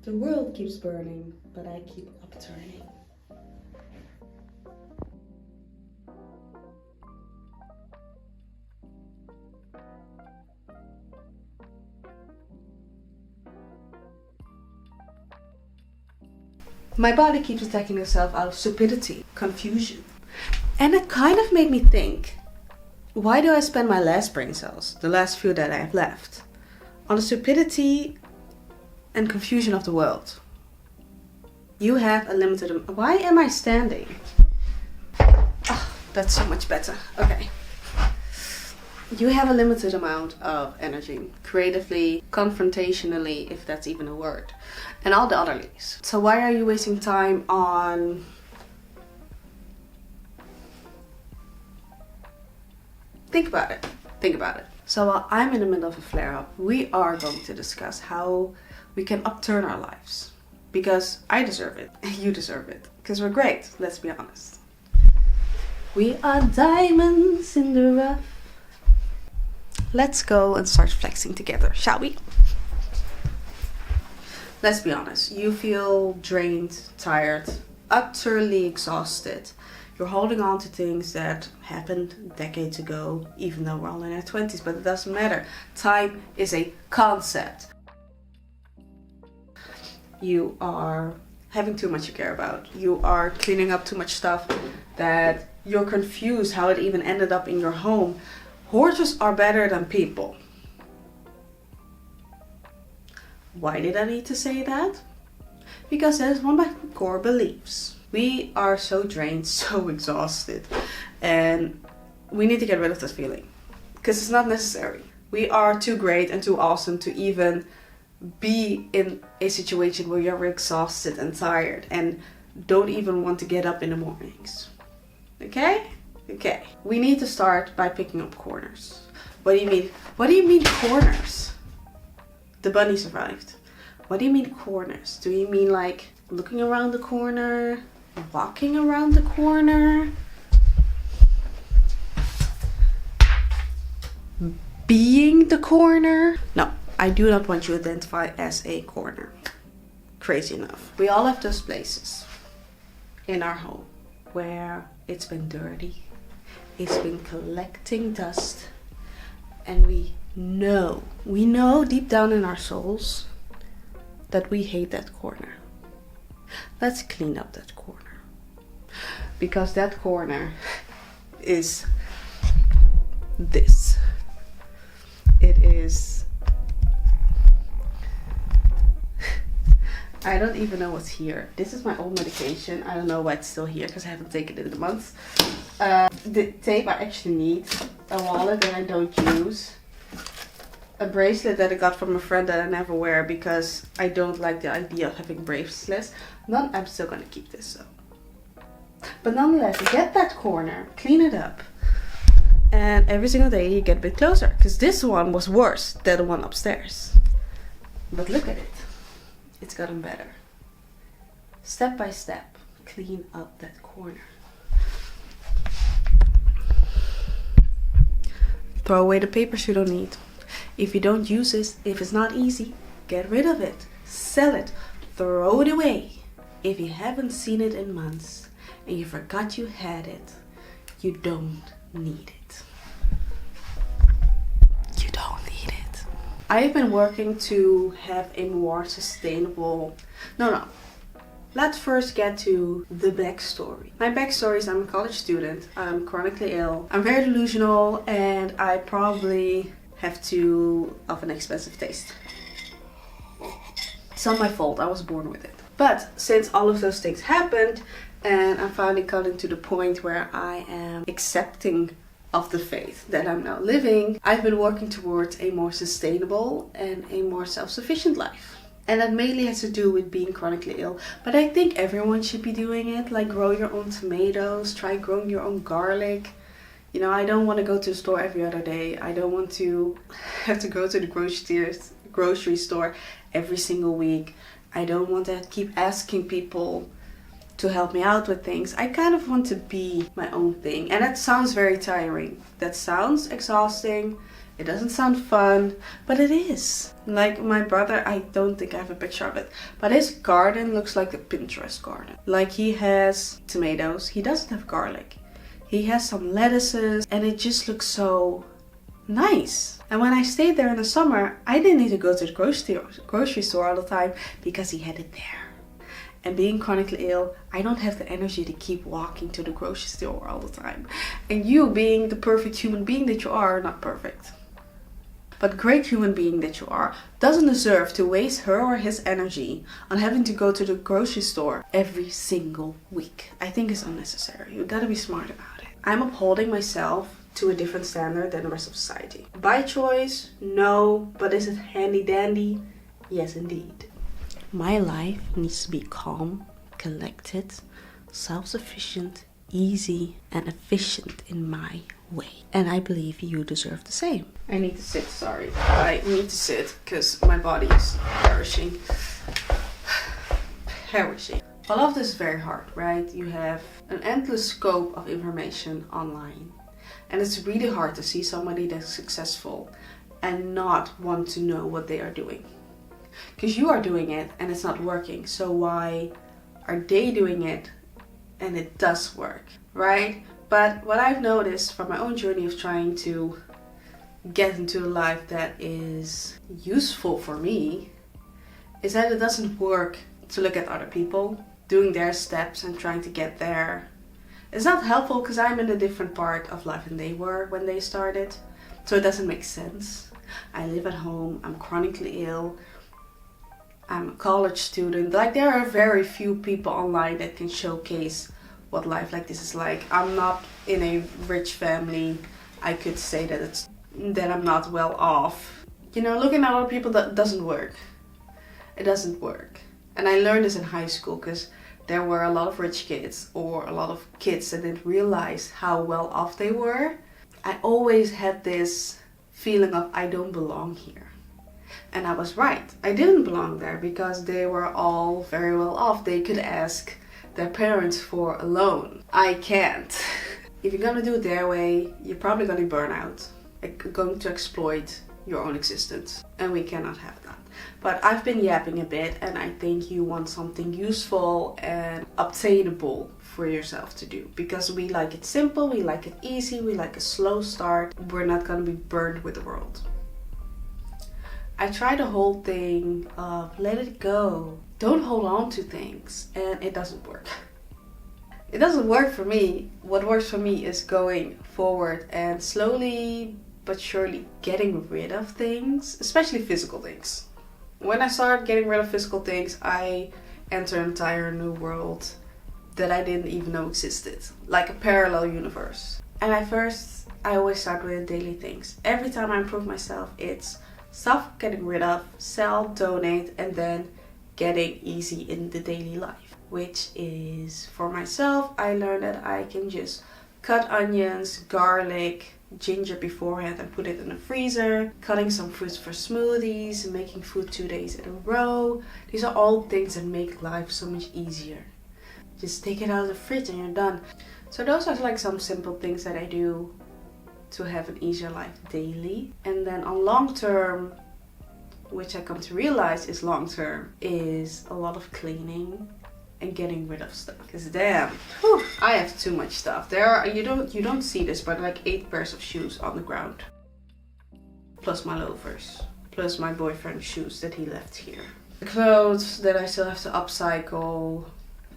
The world keeps burning, but I keep upturning. My body keeps attacking itself out of stupidity, confusion. And it kind of made me think, why do I spend my last brain cells, the last few that I have left, on the stupidity and confusion of the world? You have a limited... Why am I standing? Oh, that's so much better. Okay. You have a limited amount of energy, creatively, confrontationally, if that's even a word, and all the otherlies. So why are you wasting time on... Think about it. Think about it. So while I'm in the middle of a flare-up, we are going to discuss how we can upturn our lives. Because I deserve it. You deserve it. Because we're great, let's be honest. We are diamonds in the rough. Let's go and start flexing together, shall we? Let's be honest. You feel drained, tired, utterly exhausted. You're holding on to things that happened decades ago, even though we're all in our 20s, but it doesn't matter. Time is a concept. You are having too much to care about. You are cleaning up too much stuff that you're confused how it even ended up in your home. Horses are better than people. Why did I need to say that? Because that is one of my core beliefs. We are so drained, so exhausted, and we need to get rid of this feeling because it's not necessary. We are too great and too awesome to even be in a situation where you're exhausted and tired and don't even want to get up in the mornings. Okay? Okay. We need to start by picking up corners. What do you mean? What do you mean corners? The bunny survived. What do you mean corners? Do you mean like looking around the corner? Walking around the corner? Being the corner? No, I do not want you to identify as a corner. Crazy enough. We all have those places in our home where it's been dirty, it's been collecting dust, and we know deep down in our souls that we hate that corner. Let's clean up that corner. Because that corner is this. It is... I don't even know what's here. This is my old medication. I don't know why it's still here because I haven't taken it in a month. The tape I actually need. A wallet that I don't use. A bracelet that I got from a friend that I never wear because I don't like the idea of having bracelets. I'm still gonna keep this though. But nonetheless, get that corner, clean it up, and every single day you get a bit closer. Because this one was worse than the one upstairs. But look at it. It's gotten better. Step by step, clean up that corner. Throw away the papers you don't need. If you don't use it, if it's not easy, get rid of it. Sell it. Throw it away. If you haven't seen it in months and you forgot you had it, you don't need it. You don't need it. I have been working to have a more sustainable... No. Let's first get to the backstory. My backstory is I'm a college student. I'm chronically ill. I'm very delusional and I probably have too of an expensive taste. It's not my fault. I was born with it. But since all of those things happened and I'm finally coming to the point where I am accepting of the faith that I'm now living, I've been working towards a more sustainable and a more self-sufficient life. And that mainly has to do with being chronically ill. But I think everyone should be doing it. Like grow your own tomatoes, try growing your own garlic. You know, I don't want to go to the store every other day. I don't want to have to go to the grocery store every single week. I don't want to keep asking people to help me out with things. I kind of want to be my own thing. And that sounds very tiring. That sounds exhausting. It doesn't sound fun, but it is. Like my brother, I don't think I have a picture of it, but his garden looks like a Pinterest garden. Like he has tomatoes, he doesn't have garlic. He has some lettuces and it just looks so nice. And when I stayed there in the summer, I didn't need to go to the grocery store all the time because he had it there. And being chronically ill, I don't have the energy to keep walking to the grocery store all the time. And you, being the perfect human being that you are, not perfect, but great human being that you are, doesn't deserve to waste her or his energy on having to go to the grocery store every single week. I think it's unnecessary. You gotta be smart about it. I'm upholding myself to a different standard than the rest of society. By choice, no, but is it handy dandy? Yes, indeed. My life needs to be calm, collected, self-sufficient, easy, and efficient in my way. And I believe you deserve the same. I need to sit, sorry. I need to sit because my body is perishing. Perishing. All of this is very hard, right? You have an endless scope of information online. And it's really hard to see somebody that's successful and not want to know what they are doing. Because you are doing it and it's not working. So why are they doing it and it does work, right? But what I've noticed from my own journey of trying to get into a life that is useful for me is that it doesn't work to look at other people doing their steps and trying to get there. It's not helpful because I'm in a different part of life than they were when they started. So it doesn't make sense. I live at home, I'm chronically ill, I'm a college student. Like there are very few people online that can showcase what life like this is like. I'm not in a rich family. I could say that I'm not well off. You know, looking at other people, that doesn't work. It doesn't work. And I learned this in high school because there were a lot of rich kids or a lot of kids that didn't realize how well off they were. I always had this feeling of I don't belong here. And I was right. I didn't belong there because they were all very well off. They could ask their parents for a loan. I can't. If you're gonna do it their way, you're probably gonna burn out. Going to exploit your own existence. And we cannot have that. But I've been yapping a bit and I think you want something useful and obtainable for yourself to do. Because we like it simple, we like it easy, we like a slow start. We're not gonna be burned with the world. I try the whole thing of let it go. Don't hold on to things, and it doesn't work. It doesn't work for me. What works for me is going forward and slowly but surely getting rid of things, especially physical things. When I started getting rid of physical things, I entered an entire new world that I didn't even know existed, like a parallel universe. And I always start with daily things. Every time I improve myself, it's stuff getting rid of, sell, donate, and then getting easy in the daily life. Which is, for myself, I learned that I can just cut onions, garlic, ginger beforehand and put it in the freezer. Cutting some fruits for smoothies, making food 2 days in a row. These are all things that make life so much easier. Just take it out of the fridge and you're done. So those are like some simple things that I do to have an easier life daily. And then on long term, which I come to realize is long term, is a lot of cleaning and getting rid of stuff. Because damn, whew, I have too much stuff. There are, you don't see this, but like 8 pairs of shoes on the ground. Plus my loafers. Plus my boyfriend's shoes that he left here. Clothes that I still have to upcycle.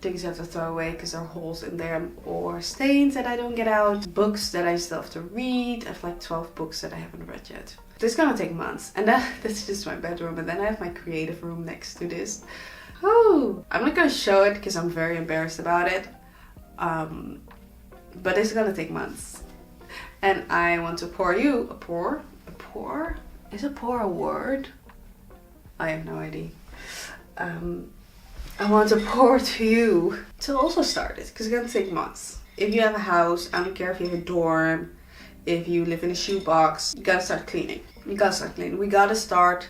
Things I have to throw away because there are holes in them or stains that I don't get out. Books that I still have to read. I have like 12 books that I haven't read yet. This is gonna take months. And that's just my bedroom. And then I have my creative room next to this. Oh, I'm not gonna show it because I'm very embarrassed about it. But it's gonna take months. And I want to pour you a pour? Is a pour a word? I have no idea. I want to pour to you to also start it, because it's gonna take months. If you have a house, I don't care if you have a dorm, if you live in a shoebox, you gotta start cleaning. We gotta start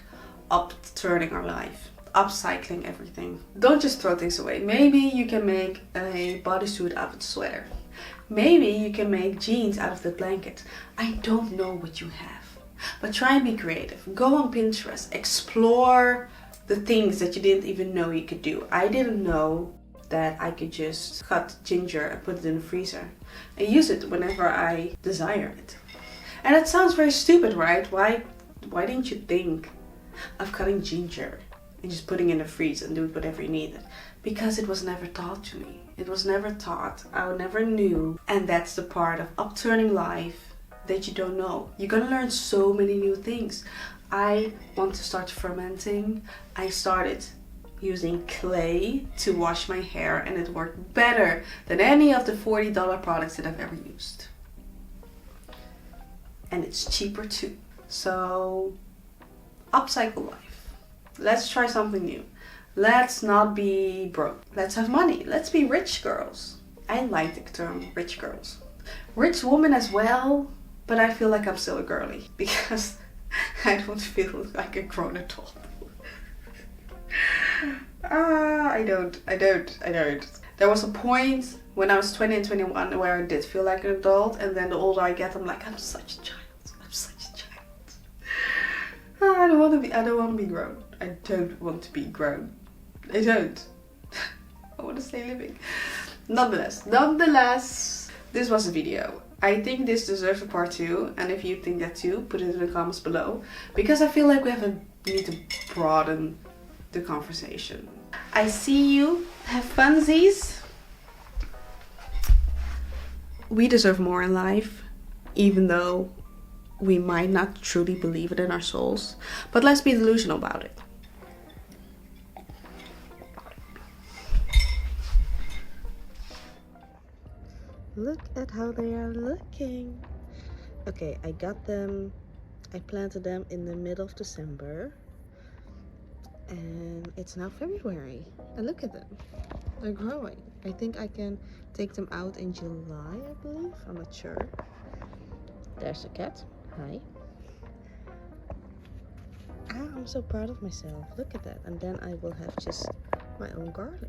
upturning our life, upcycling everything. Don't just throw things away. Maybe you can make a bodysuit out of a sweater. Maybe you can make jeans out of the blanket. I don't know what you have. But try and be creative. Go on Pinterest. Explore the things that you didn't even know you could do. I didn't know that I could just cut ginger and put it in the freezer and use it whenever I desire it. And it sounds very stupid, right? Why didn't you think of cutting ginger and just putting it in the freezer and do it whatever you needed? Because it was never taught to me. It was never taught. I never knew. And that's the part of upturning life that you don't know. You're gonna learn so many new things. I want to start fermenting. I started using clay to wash my hair, and it worked better than any of the $40 products that I've ever used. And it's cheaper too. So upcycle life. Let's try something new. Let's not be broke. Let's have money. Let's be rich girls. I like the term rich girls. Rich woman as well, but I feel like I'm still a girly because I don't feel like a grown adult. I don't. There was a point when I was 20 and 21 where I did feel like an adult, and then the older I get, I'm like, I'm such a child. I don't want to be grown. I don't want to be grown. I don't. I want to stay living. Nonetheless, this was a video. I think this deserves a part 2, and if you think that too, put it in the comments below, because I feel like we need to broaden the conversation. I see you. Have funsies. We deserve more in life, even though we might not truly believe it in our souls, but let's be delusional about it. Look at how they are looking. Okay, I planted them in the middle of December, and it's now February, and look at them. They're growing. I think I can take them out in July, I believe. I'm not sure. There's a cat. Hi. I'm so proud of myself. Look at that. And then I will have just my own garlic.